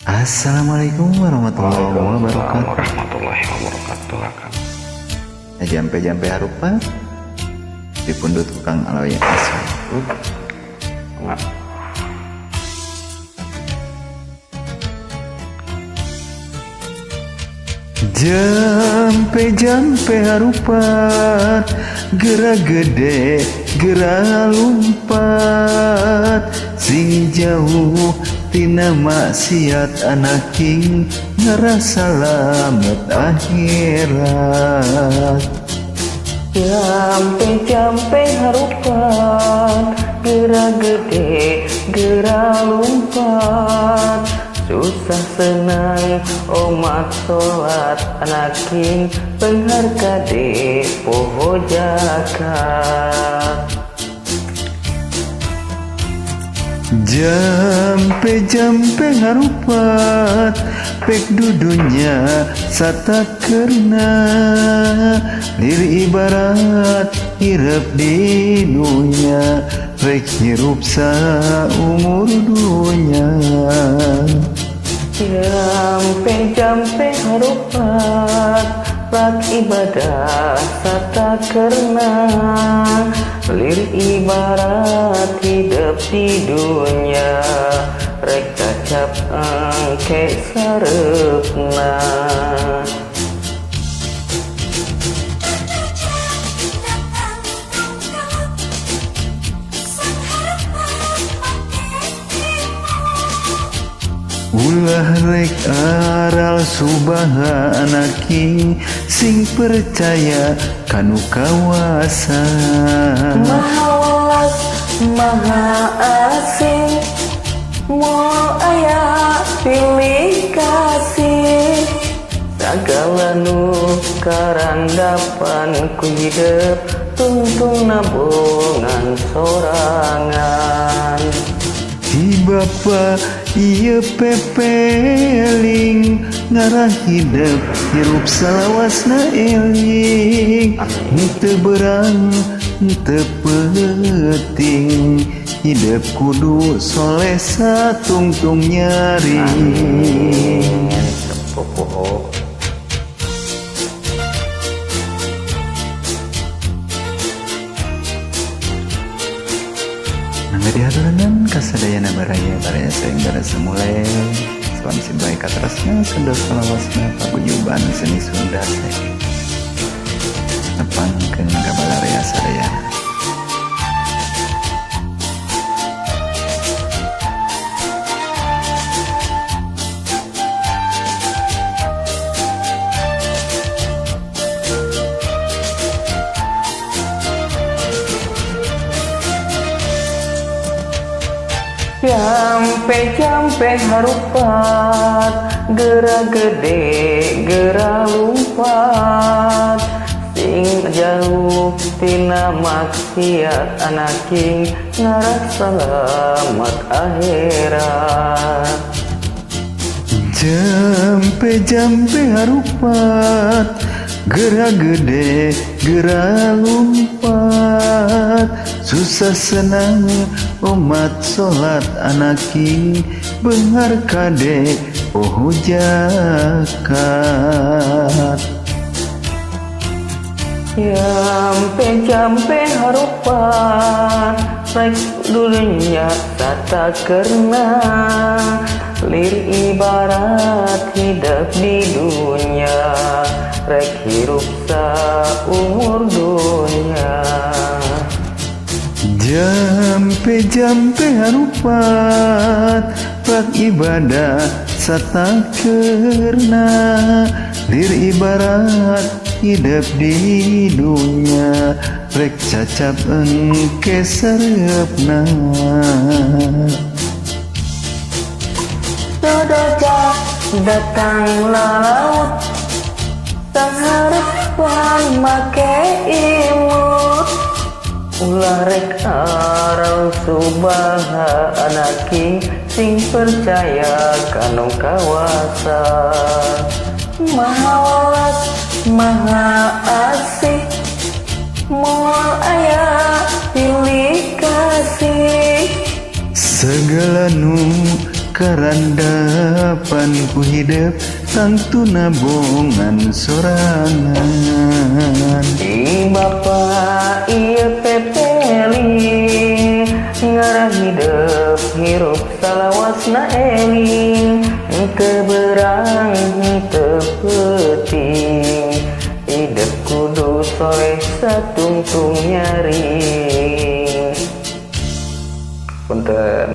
Assalamualaikum warahmatullahi wabarakatuh. Warahmatullahi wabarakatuh. Jampe-jampe harupa dipundut Kang Aloy asal. Jampe-jampe harupat, gerak gede, gerak lumpat, sing jauh tina maksiat anak king ngerasa selamat akhirat. Jampe-jampe harupan, gerak gede, gerak lumpat, susah senang umat sholat anak king pengharga di poho jakat. Jampe-jampe harupat, pek dudunya satakerna, lir ibarat hirep di dunia, rek hirup saumur dunia. Jampe-jampe harupat, rak ibadah satakerna, lir ibarat hidup di dunia, rek cacap engke sarepna. Ulah rek aral subaha anak king sing percaya kanu kawasa. Maha welas, maha asing, moal aya pilih kasih, sagala nu karandapan ku hidup tuntung nabungan sorangan. Di bapa ieu pepeling ngarah hidup hirup salawasna eling, henteu berang henteu penting, hidup kudu soleh satungtung nyaring. Popo Nangga dihaturangan kasadayana baraya baraya saengga semulai salam simbae katerasna kendor salawasna paguyuban seni Sunda nepangkeun kabalarea sadayana. Jampe-jampe harupat, gerak gede, gerak lumpat, sing jauh tina maksiat anak king ngarah selamat akhirat. Jampe-jampe harupat, gerak gede, gerak lumpat, susah senang umat sholat anak king benghar kade poho jakat. Jampe-jampe harupan, rek dunia satakerna, lir ibarat hidup di dunia, rek hirup saumur dunia. Jampe-jampe harupat, rak ibadah satakerna, lir ibarat hidup di dunia, rek cacap engke sarepna. Dodoja datang laut, sang harapan make imut, ulah rek aral subaha anak king sing percaya kanu kawasa. Maha welas, maha asih, moal aya pilih kasih, segala nu Karandapan ku hidup tangtu nabongan sorangan. Di Bapak ieu pepeli ngarah hidup hirup salawasna eling teu beurang teu peuting hidup kudu soleh satungtung nyaring. Punten.